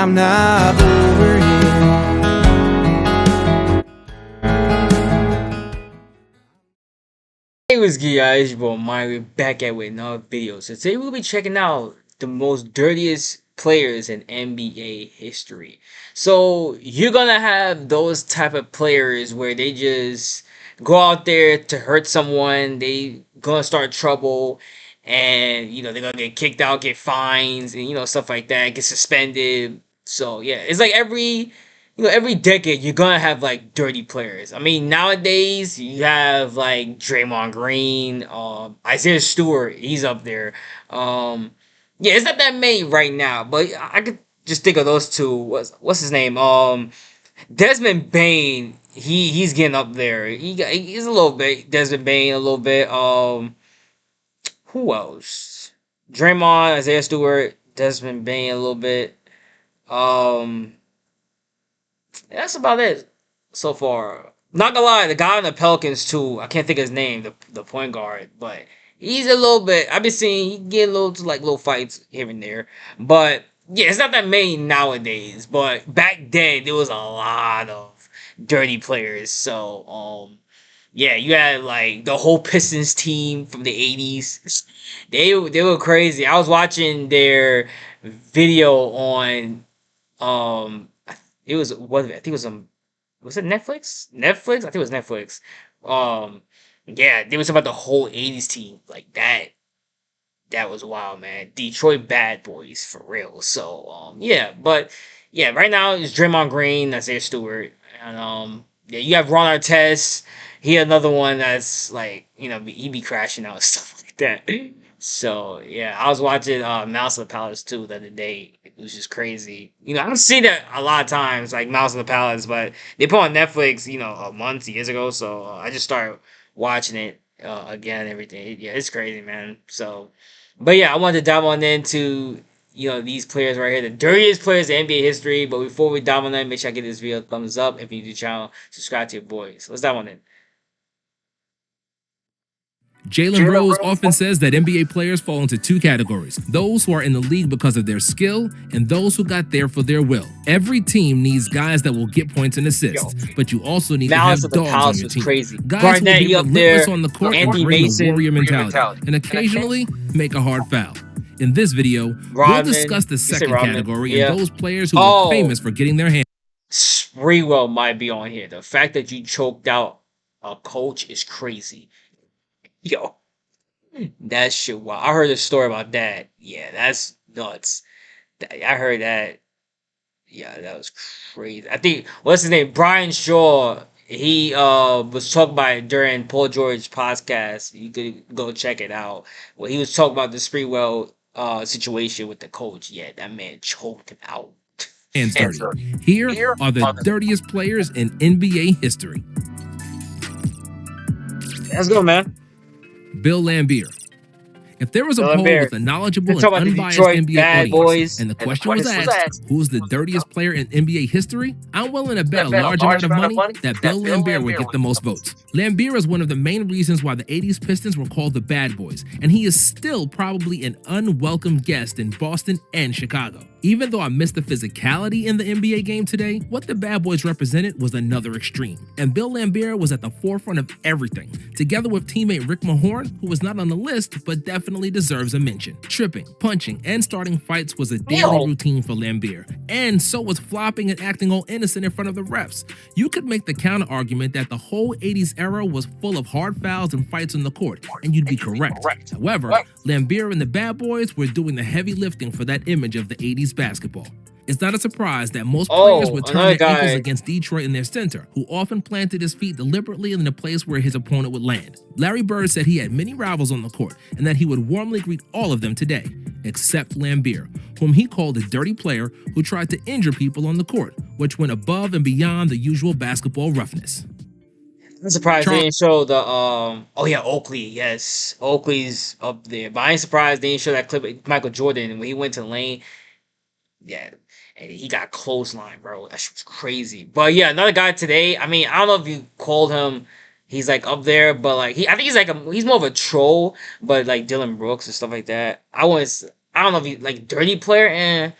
I'm not over yet. Hey, what's good, guys? Your boy Mario back at with another video. So today we'll be checking out the most dirtiest players in NBA history. So you're gonna have those type of players where they just go out there to hurt someone. They gonna start trouble, and they're gonna get kicked out, get fines, and stuff like that, get suspended. So yeah, it's like every decade you're gonna have like dirty players. I mean, nowadays you have like Draymond Green, Isaiah Stewart, he's up there. Yeah, it's not that many right now, but I could just think of those two. What's his name? Desmond Bain. He's getting up there. He's a little bit Desmond Bain, a little bit. Who else? Draymond, Isaiah Stewart, Desmond Bain, a little bit. Um. That's about it so far. Not gonna lie, the guy on the Pelicans too. I can't think of his name, the point guard, but he's a little bit. I've been seeing he get little fights here and there, but yeah, it's not that many nowadays. But back then there was a lot of dirty players. So yeah, you had like the whole Pistons team from the '80s. They were crazy. I was watching their video on it was what I think it was it Netflix? Netflix? I think it was Netflix. Um yeah, they was about the whole '80s team. Like that was wild, man. Detroit Bad Boys for real. So yeah, but yeah, right now it's Draymond Green, that's Isaiah Stewart. And yeah, you have Ron Artest. He another one that's like, he be crashing out and stuff like that. So yeah, I was watching Mouse of the Palace too the other day. It was just crazy. I've seen that a lot of times, like Mouse of the Palace, but they put on Netflix, months, years ago. So I just started watching it again. Everything, yeah, it's crazy, man. So, but yeah, I wanted to dive on into these players right here, the dirtiest players in NBA history. But before we dive on that, make sure I give this video a thumbs up. If you're new to the channel, subscribe to your boys. Let's dive on in. Jalen Rose often says that NBA players fall into two categories: those who are in the league because of their skill and those who got there for their will. Every team needs guys that will get points and assists, but you also need Malice to of have the dogs on Palace your was team. crazy. Guys Garnett, who will up be there, relentless on the court and Anthony bring Mason, a warrior mentality, and occasionally make a hard foul. In this video, we'll Rodman. discuss the You say second Rodman? category Yeah. and those players who are famous for getting their hands. Sprewell might be on here. The fact that you choked out a coach is crazy. Yo, that shit. Wow, I heard a story about that. Yeah, that's nuts. I heard that. Yeah, that was crazy. I think what's his name? Brian Shaw. He was talking about it during Paul George podcast. You could go check it out. Well, he was talking about the Sprewell situation with the coach. Yeah, that man choked him out. Hands dirty. Here are the dirtiest players in NBA history. Let's go, man. Bill Laimbeer. If there was a poll with a knowledgeable and unbiased NBA audience, boys, and the question was asked, who's the dirtiest player in NBA history, I'm willing to bet a large amount of money that Bill Laimbeer would get the most votes. Laimbeer is one of the main reasons why the '80s Pistons were called the Bad Boys, and he is still probably an unwelcome guest in Boston and Chicago. Even though I missed the physicality in the NBA game today, what the Bad Boys represented was another extreme. And Bill Laimbeer was at the forefront of everything, together with teammate Rick Mahorn, who was not on the list but definitely deserves a mention. Tripping, punching, and starting fights was a daily routine for Laimbeer, and so was flopping and acting all innocent in front of the refs. You could make the counter argument that the whole '80s era was full of hard fouls and fights on the court, and you'd be correct. However, Laimbeer and the Bad Boys were doing the heavy lifting for that image of the '80s basketball. It's not a surprise that most players would turn their ankles against Detroit in their center, who often planted his feet deliberately in the place where his opponent would land. Larry Bird said he had many rivals on the court and that he would warmly greet all of them today, except Laimbeer, whom he called a dirty player who tried to injure people on the court, which went above and beyond the usual basketball roughness. I'm surprised they didn't show the oh yeah, Oakley. Yes, Oakley's up there, but I ain't surprised they didn't show that clip of Michael Jordan when he went to the lane. Yeah, and he got clothesline, bro. That shit was crazy. But yeah, another guy today. I mean, I don't know if you called him. He's like up there, but like I think he's more of a troll. But like Dylan Brooks and stuff like that. I don't know if he like dirty player and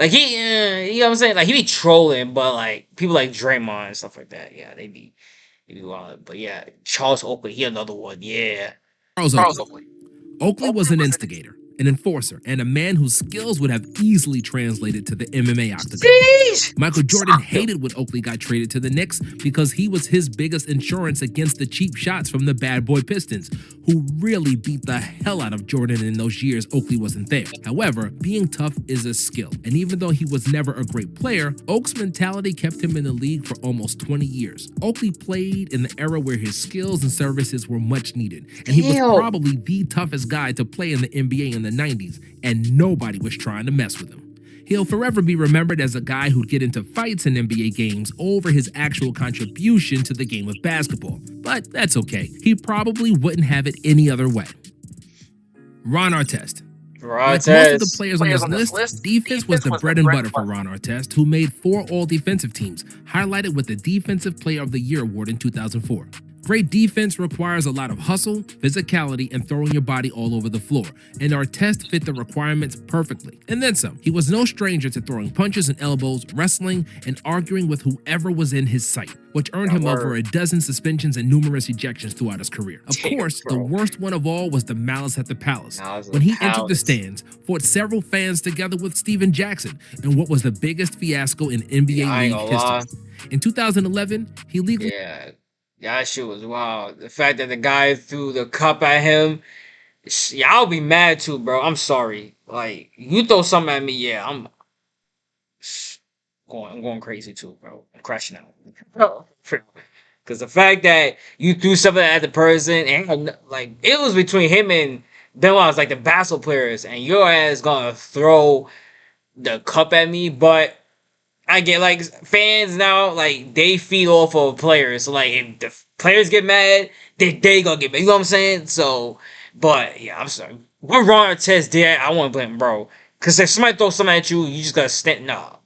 Like you know what I'm saying? Like he be trolling, but like people like Draymond and stuff like that, yeah, they be wild. But yeah, Charles Oakley, he another one, yeah. Charles Oakley. Oakley was an instigator, an enforcer, and a man whose skills would have easily translated to the MMA octagon. Jeez! Michael Jordan hated when Oakley got traded to the Knicks because he was his biggest insurance against the cheap shots from the bad boy Pistons, who really beat the hell out of Jordan in those years Oakley wasn't there. However, being tough is a skill, and even though he was never a great player, Oak's mentality kept him in the league for almost 20 years. Oakley played in the era where his skills and services were much needed, and he was probably the toughest guy to play in the NBA in the 90s, and nobody was trying to mess with him. He'll forever be remembered as a guy who'd get into fights in NBA games over his actual contribution to the game of basketball. But that's okay. He probably wouldn't have it any other way. Ron Artest. Like most of the players on this list, defense was the bread and butter for Ron Artest, who made 4 All-Defensive teams, highlighted with the Defensive Player of the Year award in 2004. Great defense requires a lot of hustle, physicality, and throwing your body all over the floor, and Artest fit the requirements perfectly. And then some. He was no stranger to throwing punches and elbows, wrestling, and arguing with whoever was in his sight, which earned him over a dozen suspensions and numerous ejections throughout his career. Of course, the worst one of all was the malice at the Palace, when he entered the stands, fought several fans together with Steven Jackson, in what was the biggest fiasco in NBA league history. In 2011, he legally... Yeah, that shit was wild. The fact that the guy threw the cup at him, yeah, I'll be mad too, bro. I'm sorry. Like, you throw something at me, yeah, I'm going crazy too, bro. I'm crashing out. Because the fact that you threw something at the person, and like, it was between him and them was like the basketball players, and your ass gonna throw the cup at me, but I get like fans now, like they feed off of players. So like if the players get mad, they gonna get mad. You know what I'm saying? So, but yeah, I'm sorry. What Ron Artest did, I want to blame him, bro. Cause if somebody throws something at you, you just gotta stand. Nah,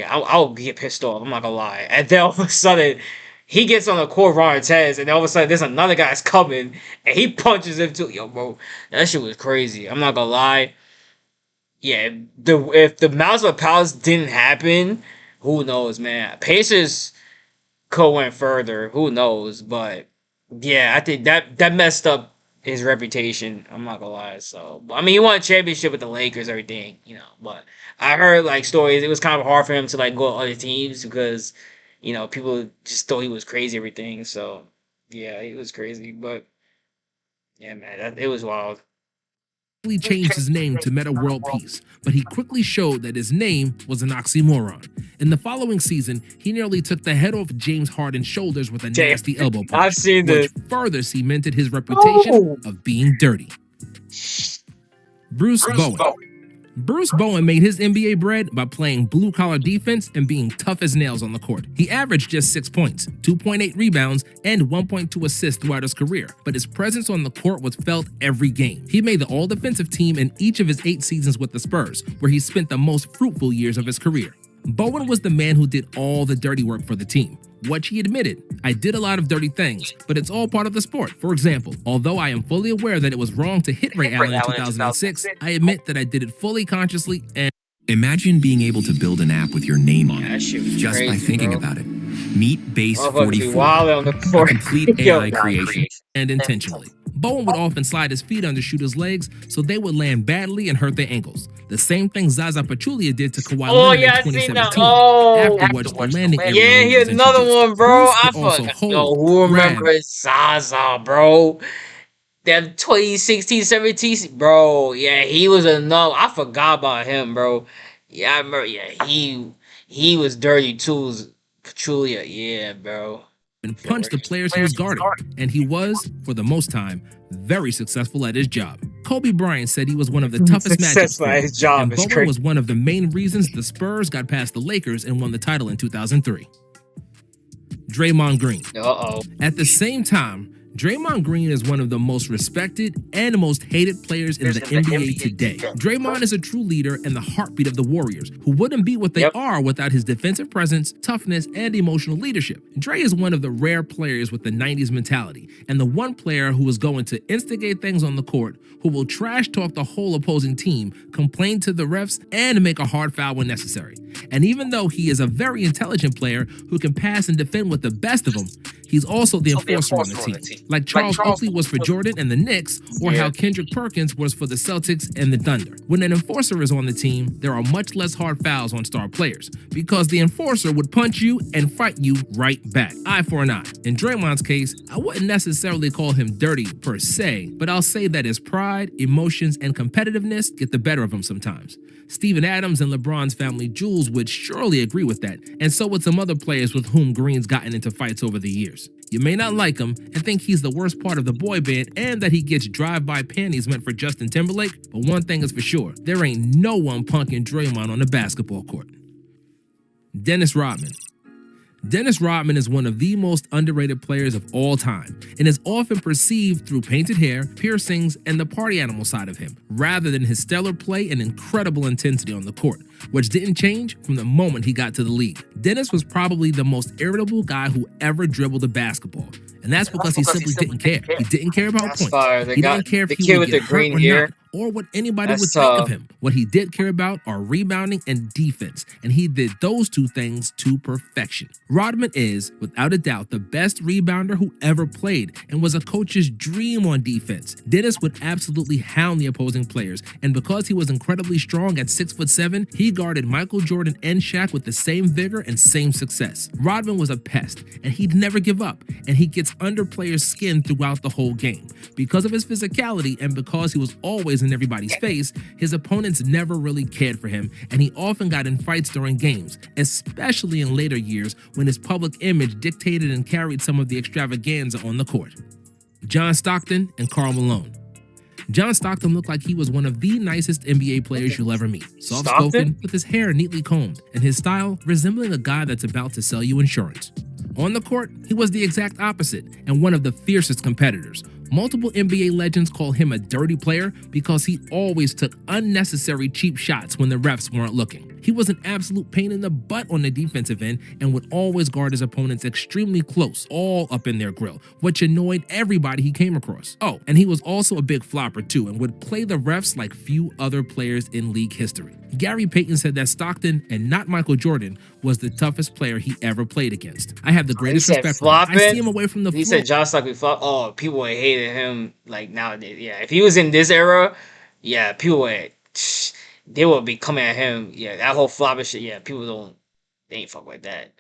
I'll get pissed off. I'm not gonna lie. And then all of a sudden, he gets on the court, Ron Artest, and then all of a sudden there's another guy's coming, and he punches him too. Yo, bro, that shit was crazy. I'm not gonna lie. Yeah, if the Malice of the Palace didn't happen, who knows, man? Pacers could went further. Who knows? But yeah, I think that messed up his reputation. I'm not gonna lie. So I mean, he won a championship with the Lakers, everything, you know. But I heard like stories. It was kind of hard for him to like go to other teams because people just thought he was crazy, everything. So yeah, he was crazy. But yeah, man, it was wild. He changed his name to Meta World Peace, but he quickly showed that his name was an oxymoron. In the following season, he nearly took the head off James Harden's shoulders with a nasty elbow punch, I've seen this, which further cemented his reputation of being dirty. Bruce Bowen. Bruce Bowen made his NBA bread by playing blue-collar defense and being tough as nails on the court. He averaged just 6 points, 2.8 rebounds, and 1.2 assists throughout his career, but his presence on the court was felt every game. He made the all-defensive team in each of his 8 seasons with the Spurs, where he spent the most fruitful years of his career. Bowen was the man who did all the dirty work for the team, which he admitted. I did a lot of dirty things, but it's all part of the sport. For example, although I am fully aware that it was wrong to hit Ray Allen in 2006, I admit that I did it fully consciously and... Imagine being able to build an app with your name on it, just crazy, by thinking about it. Meet Base 44, a complete AI creation. And intentionally. Bowen would often slide his feet under shooters' legs so they would land badly and hurt their ankles. The same thing Zaza Pachulia did to Kawhi Leonard in 2017. Afterwards, the landing area here's another one, bro. I fucking who remembers Zaza, bro? That 2016, 17, bro. Yeah, he was another. I forgot about him, bro. Yeah, I remember. Yeah, he was dirty too. Pachulia, yeah, bro. And punched the players he was guarding, and he was, for the most time, very successful at his job. Kobe Bryant said he was one of the toughest matchups at his job, and Bowen was one of the main reasons the Spurs got past the Lakers and won the title in 2003. Draymond Green. Uh-oh. At the same time, Draymond Green is one of the most respected and most hated players in the NBA today. Draymond is a true leader and the heartbeat of the Warriors, who wouldn't be what they are without his defensive presence, toughness, and emotional leadership. Dre is one of the rare players with the 90s mentality, and the one player who is going to instigate things on the court, who will trash talk the whole opposing team, complain to the refs, and make a hard foul when necessary. And even though he is a very intelligent player who can pass and defend with the best of them, he's also the enforcer on the team. Like Charles Oakley was for Jordan and the Knicks, or how Kendrick Perkins was for the Celtics and the Thunder. When an enforcer is on the team, there are much less hard fouls on star players, because the enforcer would punch you and fight you right back. Eye for an eye. In Draymond's case, I wouldn't necessarily call him dirty per se, but I'll say that his pride, emotions, and competitiveness get the better of him sometimes. Steven Adams and LeBron's family jewels would surely agree with that, and so would some other players with whom Green's gotten into fights over the years. You may not like him and think he's the worst part of the boy band and that he gets drive-by panties meant for Justin Timberlake, but one thing is for sure, there ain't no one punking Draymond on the basketball court. Dennis Rodman. Dennis Rodman is one of the most underrated players of all time and is often perceived through painted hair, piercings, and the party animal side of him, rather than his stellar play and incredible intensity on the court, which didn't change from the moment he got to the league. Dennis was probably the most irritable guy who ever dribbled a basketball, and that's because he simply didn't care. He didn't care about points. He didn't care if he would get hurt or not, or what anybody would think of him. What he did care about are rebounding and defense, and he did those two things to perfection. Rodman is, without a doubt, the best rebounder who ever played and was a coach's dream on defense. Dennis would absolutely hound the opposing players, and because he was incredibly strong at 6'7", he guarded Michael Jordan and Shaq with the same vigor and same success. Rodman was a pest, and he'd never give up, and he gets under players' skin throughout the whole game. Because of his physicality and because he was always in everybody's face, his opponents never really cared for him, and he often got in fights during games, especially in later years when his public image dictated and carried some of the extravaganza on the court. John Stockton and Karl Malone. John Stockton looked like he was one of the nicest NBA players you'll ever meet. Soft-spoken, with his hair neatly combed, and his style resembling a guy that's about to sell you insurance. On the court, he was the exact opposite and one of the fiercest competitors. Multiple NBA legends call him a dirty player because he always took unnecessary cheap shots when the refs weren't looking. He was an absolute pain in the butt on the defensive end and would always guard his opponents extremely close, all up in their grill, which annoyed everybody he came across. Oh, and he was also a big flopper too and would play the refs like few other players in league history. Gary Payton said that Stockton, and not Michael Jordan, was the toughest player he ever played against. I have the greatest respect for him. I see him away from the floor. He said John Stockton flop. Oh, people hated him like nowadays. Yeah, if he was in this era, yeah, people would, they would be coming at him. Yeah, that whole flopping shit. Yeah, people they ain't fuck like that.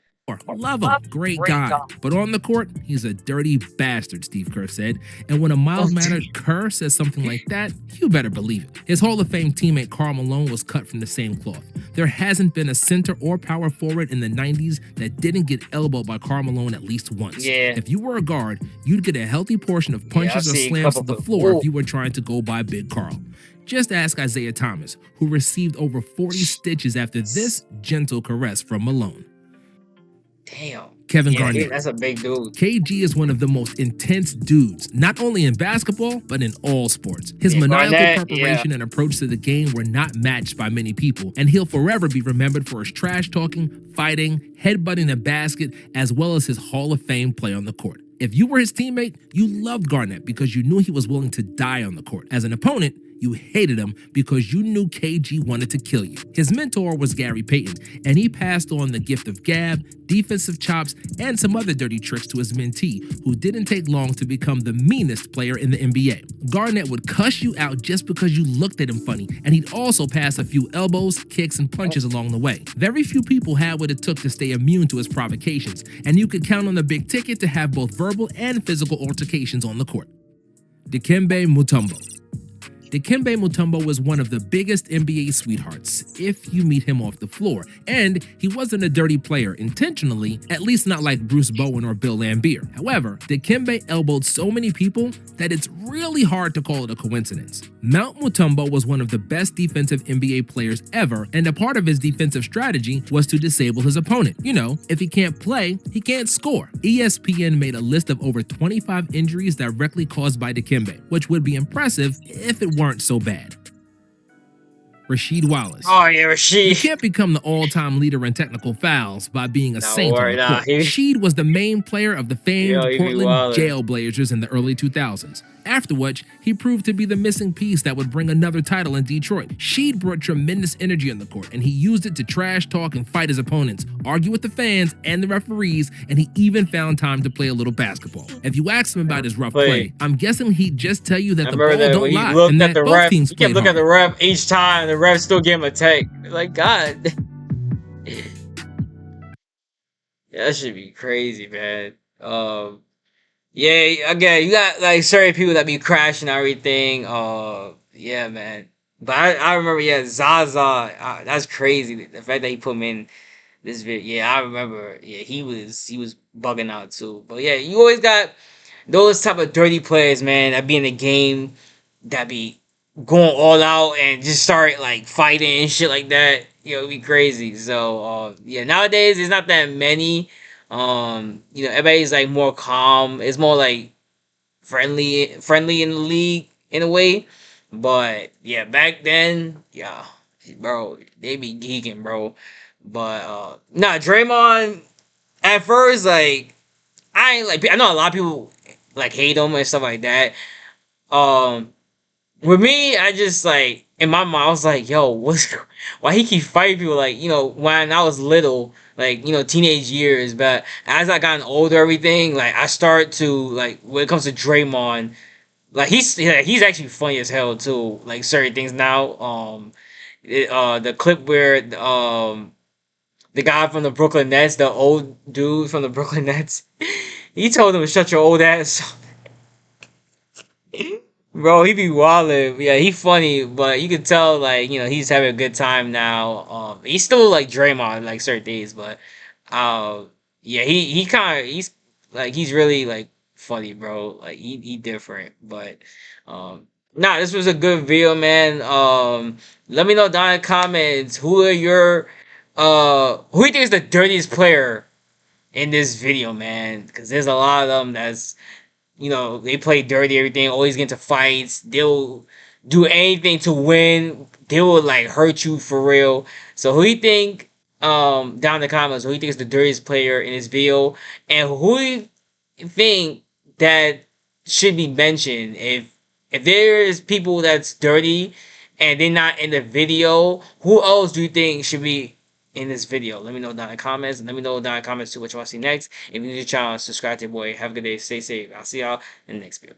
Love him, great guy. But on the court, he's a dirty bastard, Steve Kerr said. And when a mild-mannered Kerr says something like that, you better believe it. His Hall of Fame teammate Karl Malone was cut from the same cloth. There hasn't been a center or power forward in the 90s that didn't get elbowed by Karl Malone at least once. Yeah. If you were a guard, you'd get a healthy portion of punches or slams to the floor if you were trying to go by Big Karl. Just ask Isaiah Thomas, who received over 40 stitches after this gentle caress from Malone. Damn. Kevin Garnett. That's a big dude. KG is one of the most intense dudes, not only in basketball, but in all sports. His maniacal preparation and approach to the game were not matched by many people, and he'll forever be remembered for his trash talking, fighting, headbutting the basket, as well as his Hall of Fame play on the court. If you were his teammate, you loved Garnett because you knew he was willing to die on the court. As an opponent, you hated him because you knew KG wanted to kill you. His mentor was Gary Payton, and he passed on the gift of gab, defensive chops, and some other dirty tricks to his mentee, who didn't take long to become the meanest player in the NBA. Garnett would cuss you out just because you looked at him funny, and he'd also pass a few elbows, kicks, and punches along the way. Very few people had what it took to stay immune to his provocations, and you could count on the big ticket to have both verbal and physical altercations on the court. Dikembe Mutombo. Dikembe Mutombo was one of the biggest NBA sweethearts, if you meet him off the floor, and he wasn't a dirty player intentionally, at least not like Bruce Bowen or Bill Laimbeer. However, Dikembe elbowed so many people that it's really hard to call it a coincidence. Mount Mutombo was one of the best defensive NBA players ever, and a part of his defensive strategy was to disable his opponent. You know, if he can't play, he can't score. ESPN made a list of over 25 injuries directly caused by Dikembe, which would be impressive if it weren't so bad. Rasheed Wallace. Oh yeah, Rasheed. You can't become the all-time leader in technical fouls by being a saint on the court. Rasheed was the main player of the famed Portland Jailblazers in the early 2000s. After which, he proved to be the missing piece that would bring another title in Detroit. Rasheed brought tremendous energy on the court, and he used it to trash talk and fight his opponents, argue with the fans and the referees, and he even found time to play a little basketball. If you ask him about his rough play, I'm guessing he'd just tell you that the ball don't lie, and that both teams played hard. He kept looking at the ref each time, the ref still gave him a take. Like, God. Yeah, that should be crazy, man. Yeah, again, you got like certain people that be crashing everything. Yeah, man. But I remember, yeah, Zaza. That's crazy. The fact that he put him in this video. Yeah, I remember. Yeah, he was bugging out too. But yeah, you always got those type of dirty players, man, that be in the game, that be going all out and just start like fighting and shit like that. You know, it'd be crazy. So yeah, nowadays there's not that many. You know, everybody's like more calm. It's more like friendly in the league in a way. But yeah, back then, yeah, bro, they be geeking, bro. But nah, Draymond at first, like, I know a lot of people like hate him and stuff like that. With me, I just like in my mind, I was like, yo, why he keep fighting people? Like, you know, when I was little, like, you know, teenage years, but as I gotten older, everything, like, I start to like when it comes to Draymond, like he's actually funny as hell too. Like certain things now. The clip where the guy from the Brooklyn Nets, the old dude from the Brooklyn Nets, he told him to shut your old ass. Bro, he be wildin'. Yeah, he funny, but you can tell, like, you know, he's having a good time now. He's still like Draymond, like certain days, but yeah, he's he's really like funny, bro. Like he different, but nah, this was a good video, man. Let me know down in the comments who you think is the dirtiest player in this video, man, because there's a lot of them that's, you know, they play dirty, everything, always get into fights. They'll do anything to win. They will like hurt you for real. So who you think, down in the comments, who you think is the dirtiest player in this video? And who you think that should be mentioned? If there's people that's dirty and they're not in the video, who else do you think should be in this video? Let me know down in the comments, and let me know down in the comments too what you want to see next. If you're new to the channel, subscribe to your boy. Have a good day, stay safe. I'll see y'all in the next video.